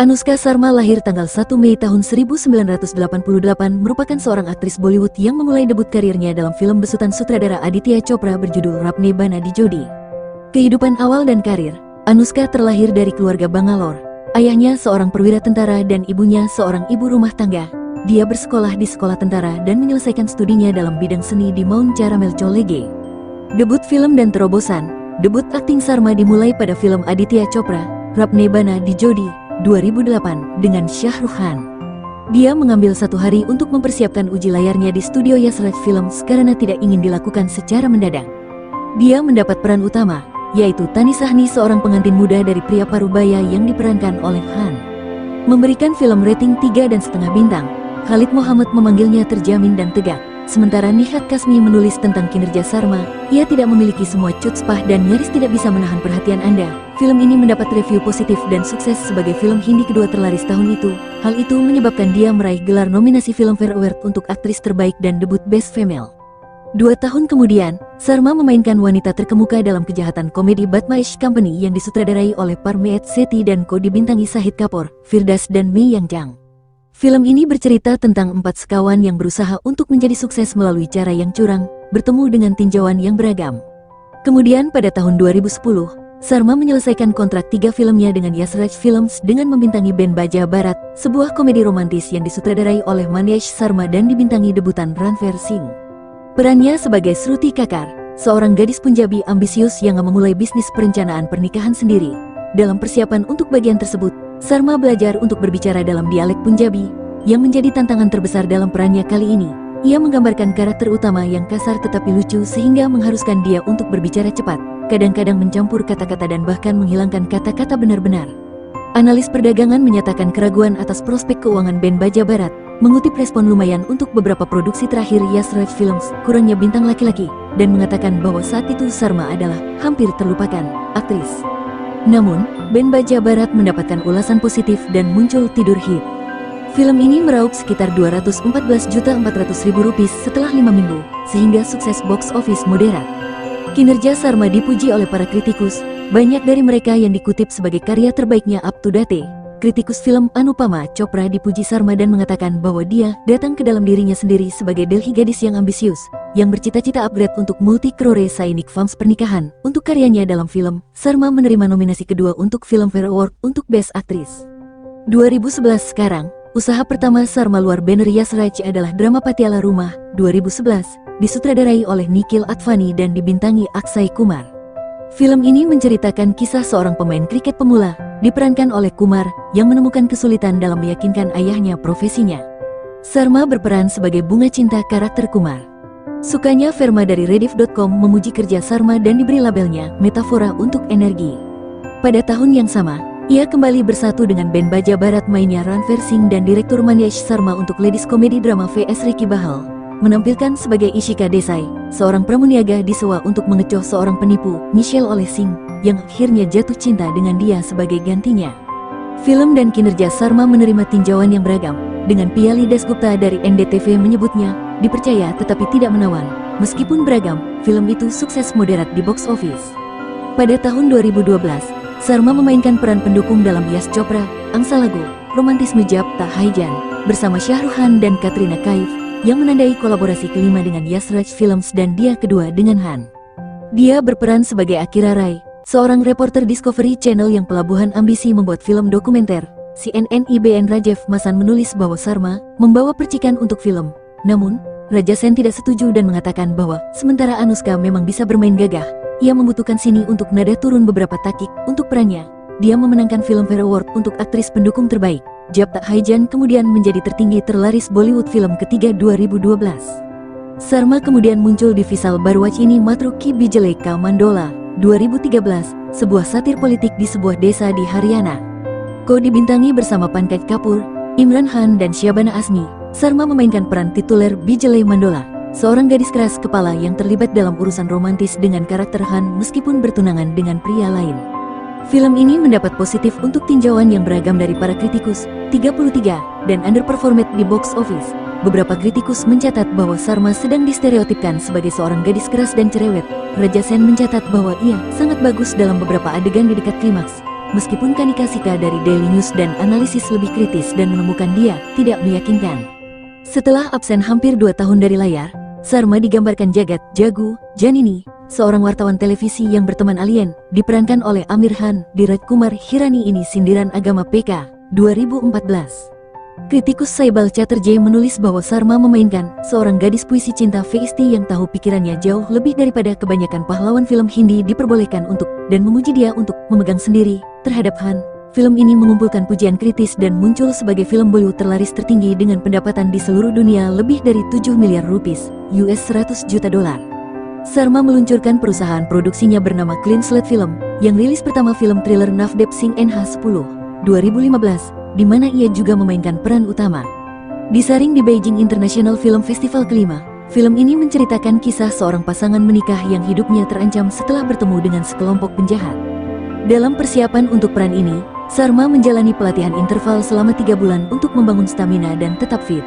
Anushka Sharma lahir tanggal 1 Mei tahun 1988, merupakan seorang aktris Bollywood yang memulai debut karirnya dalam film besutan sutradara Aditya Chopra berjudul Rabne Bana di Jodi. Kehidupan awal dan karir. Anushka terlahir dari keluarga Bangalore. Ayahnya seorang perwira tentara dan ibunya seorang ibu rumah tangga. Dia bersekolah di sekolah tentara dan menyelesaikan studinya dalam bidang seni di Mount Caramel College. Debut film dan terobosan. Debut akting Sharma dimulai pada film Aditya Chopra, Rabne Bana di Jodi 2008 dengan Shah Rukh Khan. Dia mengambil 1 hari untuk mempersiapkan uji layarnya di studio Yasraj Films karena tidak ingin dilakukan secara mendadak. Dia mendapat peran utama, yaitu Tani Sahni, seorang pengantin muda dari pria Parubaya yang diperankan oleh Khan. Memberikan film rating 3,5 bintang, Khalid Muhammad memanggilnya terjamin dan tegak. Sementara Nihat Kasmi menulis tentang kinerja Sharma, ia tidak memiliki semua chutzpah dan nyaris tidak bisa menahan perhatian Anda. Film ini mendapat review positif dan sukses sebagai film Hindi kedua terlaris tahun itu. Hal itu menyebabkan dia meraih gelar nominasi Filmfare Award untuk aktris terbaik dan debut Best Female. 2 tahun kemudian, Sharma memainkan wanita terkemuka dalam kejahatan komedi Badmaish Company yang disutradarai oleh Parmeet Sethi dan dibintangi Shahid Kapoor, Firdas dan Mei Yang Jang. Film ini bercerita tentang 4 sekawan yang berusaha untuk menjadi sukses melalui cara yang curang, bertemu dengan tinjauan yang beragam. Kemudian pada tahun 2010, Sharma menyelesaikan kontrak 3 filmnya dengan Yasraj Films dengan membintangi Ben Baja Barat, sebuah komedi romantis yang disutradarai oleh Manesh Sharma dan dibintangi debutan Ranveer Singh. Perannya sebagai Shruti Kakar, seorang gadis Punjabi ambisius yang memulai bisnis perencanaan pernikahan sendiri. Dalam persiapan untuk bagian tersebut, Sharma belajar untuk berbicara dalam dialek Punjabi, yang menjadi tantangan terbesar dalam perannya kali ini. Ia menggambarkan karakter utama yang kasar tetapi lucu sehingga mengharuskan dia untuk berbicara cepat, kadang-kadang mencampur kata-kata dan bahkan menghilangkan kata-kata benar-benar. Analis perdagangan menyatakan keraguan atas prospek keuangan Ben Baja Barat, mengutip respon lumayan untuk beberapa produksi terakhir Yasraj Films, kurangnya bintang laki-laki, dan mengatakan bahwa saat itu Sharma adalah hampir terlupakan aktris. Namun, Ben Baja Barat mendapatkan ulasan positif dan muncul tidur hit. Film ini meraup sekitar Rp214.400.000 setelah 5 minggu, sehingga sukses box office moderat. Kinerja Sharma dipuji oleh para kritikus, banyak dari mereka yang dikutip sebagai karya terbaiknya up to date. Kritikus film Anupama Chopra dipuji Sharma dan mengatakan bahwa dia datang ke dalam dirinya sendiri sebagai Delhi gadis yang ambisius, yang bercita-cita upgrade untuk multi-crore Sainik Films pernikahan. Untuk karyanya dalam film, Sharma menerima nominasi kedua untuk Filmfare Award untuk Best Actress. 2011 sekarang, usaha pertama Sharma luar banner Yasraj adalah drama Patiala Rumah, 2011, disutradarai oleh Nikhil Advani dan dibintangi Akshay Kumar. Film ini menceritakan kisah seorang pemain kriket pemula, diperankan oleh Kumar, yang menemukan kesulitan dalam meyakinkan ayahnya profesinya. Sharma berperan sebagai bunga cinta karakter Kumar. Sukanya Verma dari Rediff.com memuji kerja Sharma dan diberi labelnya metafora untuk energi. Pada tahun yang sama, ia kembali bersatu dengan Ben Baja Barat mainnya Ranveer Singh dan direktur Manesh Sharma untuk ladies komedi drama VS Ricky Bahal, menampilkan sebagai Ishika Desai, seorang pramuniaga disewa untuk mengecoh seorang penipu, Michelle oleh Singh, yang akhirnya jatuh cinta dengan dia sebagai gantinya. Film dan kinerja Sharma menerima tinjauan yang beragam, dengan Piali Dasgupta dari NDTV menyebutnya, dipercaya tetapi tidak menawan. Meskipun beragam, film itu sukses moderat di box office. Pada tahun 2012, Sharma memainkan peran pendukung dalam Yash Chopra, Angsa Lagu, Romantisme Jab Tak Haijan, bersama Shah Rukh Khan dan Katrina Kaif, yang menandai kolaborasi kelima dengan Yasraj Films dan dia kedua dengan Han. Dia berperan sebagai Akira Rai, seorang reporter Discovery Channel yang pelabuhan ambisi membuat film dokumenter. CNN IBN Rajev Masan menulis bahwa Sharma membawa percikan untuk film. Namun, Raja Sen tidak setuju dan mengatakan bahwa sementara Anushka memang bisa bermain gagah, ia membutuhkan sini untuk nada turun beberapa takik untuk perannya. Dia memenangkan Filmfare Award untuk aktris pendukung terbaik. Jab Tak Haijan kemudian menjadi tertinggi terlaris Bollywood film ketiga 2012. Sharma kemudian muncul di Vishal Barwachini Matru Ki Bijale Ka Mandola, 2013, sebuah satir politik di sebuah desa di Haryana. Dibintangi bersama Pankaj Kapoor, Imran Khan dan Shabana Azmi. Sharma memainkan peran tituler Bijale Mandola, seorang gadis keras kepala yang terlibat dalam urusan romantis dengan karakter Han meskipun bertunangan dengan pria lain. Film ini mendapat positif untuk tinjauan yang beragam dari para kritikus, 33, dan underperformed di box office. Beberapa kritikus mencatat bahwa Sharma sedang distereotipkan sebagai seorang gadis keras dan cerewet. Raja Sen mencatat bahwa ia sangat bagus dalam beberapa adegan di dekat klimaks. meskipun Kanika Sika dari Daily News dan analisis lebih kritis dan menemukan dia tidak meyakinkan. Setelah absen hampir 2 tahun dari layar, Sarma digambarkan Jagat Jagu Janini, seorang wartawan televisi yang berteman alien, diperankan oleh Amir Khan di Rajkumar Hirani ini sindiran agama PK, 2014. Kritikus Saibal Chatterjee menulis bahwa Sarma memainkan seorang gadis puisi cinta feisti yang tahu pikirannya jauh lebih daripada kebanyakan pahlawan film Hindi diperbolehkan untuk, dan memuji dia untuk memegang sendiri terhadap Han. Film ini mengumpulkan pujian kritis dan muncul sebagai film Bollywood terlaris tertinggi dengan pendapatan di seluruh dunia lebih dari 7 miliar rupiah, $100 juta. Sarma meluncurkan perusahaan produksinya bernama Clean Slate Film, yang rilis pertama film thriller Navdeep Singh NH10, 2015, di mana ia juga memainkan peran utama. Disaring di Beijing International Film Festival kelima, film ini menceritakan kisah seorang pasangan menikah yang hidupnya terancam setelah bertemu dengan sekelompok penjahat. Dalam persiapan untuk peran ini, Sarma menjalani pelatihan interval selama 3 bulan untuk membangun stamina dan tetap fit.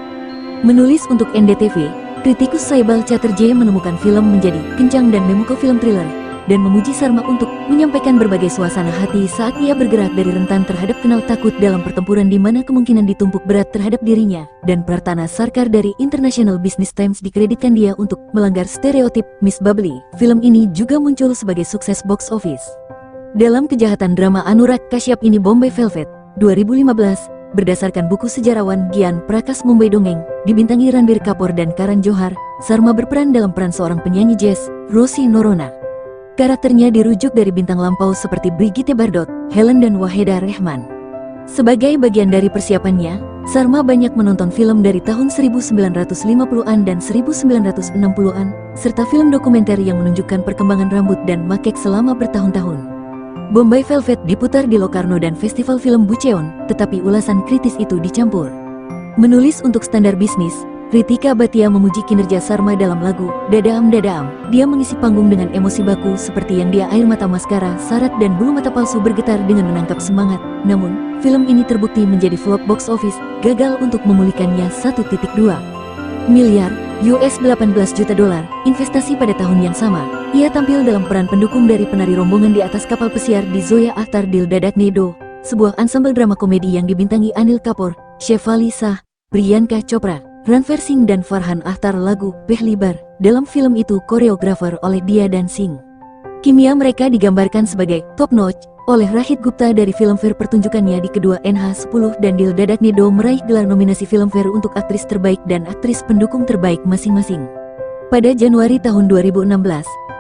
Menulis untuk NDTV, kritikus Saibal Chatterjee menemukan film menjadi kencang dan memukau film thriller, dan memuji Sarma untuk menyampaikan berbagai suasana hati saat ia bergerak dari rentan terhadap kenal takut dalam pertempuran di mana kemungkinan ditumpuk berat terhadap dirinya, dan Pratana Sarkar dari International Business Times dikreditkan dia untuk melanggar stereotip Miss Bubbly. Film ini juga muncul sebagai sukses box office. Dalam kejahatan drama Anurag Kashyap ini Bombay Velvet, 2015, berdasarkan buku sejarawan Gian Prakas Mumbai Dongeng, dibintangi Ranbir Kapoor dan Karan Johar, Sarma berperan dalam peran seorang penyanyi jazz, Rosie Norona. Karakternya dirujuk dari bintang lampau seperti Brigitte Bardot, Helen dan Wahida Rehman. Sebagai bagian dari persiapannya, Sarma banyak menonton film dari tahun 1950-an dan 1960-an, serta film dokumenter yang menunjukkan perkembangan rambut dan makeup selama bertahun-tahun. Bombay Velvet diputar di Locarno dan Festival Film Bucheon, tetapi ulasan kritis itu dicampur. Menulis untuk Standar Bisnis, Ritika Bhatia memuji kinerja Sarma dalam lagu Dadaam Dadaam. Dia mengisi panggung dengan emosi baku seperti yang dia air mata maskara, sarat dan bulu mata palsu bergetar dengan menangkap semangat. Namun, film ini terbukti menjadi flop box office, gagal untuk memulihkannya 1.2 miliar $18 juta investasi pada tahun yang sama. Ia tampil dalam peran pendukung dari penari rombongan di atas kapal pesiar di Zoya Akhtar Dil Dadakne Do, sebuah ansambel drama komedi yang dibintangi Anil Kapoor, Shefali Shah, Priyanka Chopra, Ranveer Singh dan Farhan Akhtar. Lagu Pehli Bar dalam film itu koreografer oleh Dia dan Singh. Kimia mereka digambarkan sebagai top notch oleh Rahit Gupta dari Filmfare. Pertunjukannya di kedua NH10 dan Dil Dadakne Do meraih gelar nominasi Filmfare untuk aktris terbaik dan aktris pendukung terbaik masing-masing. Pada Januari tahun 2016,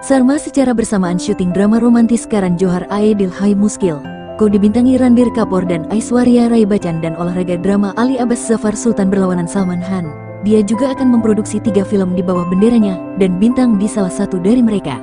Sarma secara bersamaan syuting drama romantis Karan Johar Aaye Dil Hai Muskil, dibintangi Ranbir Kapoor dan Aishwarya Rai Bachchan, dan olahraga drama Ali Abbas Zafar Sultan berlawanan Salman Khan. Dia juga akan memproduksi 3 film di bawah benderanya dan bintang di salah satu dari mereka.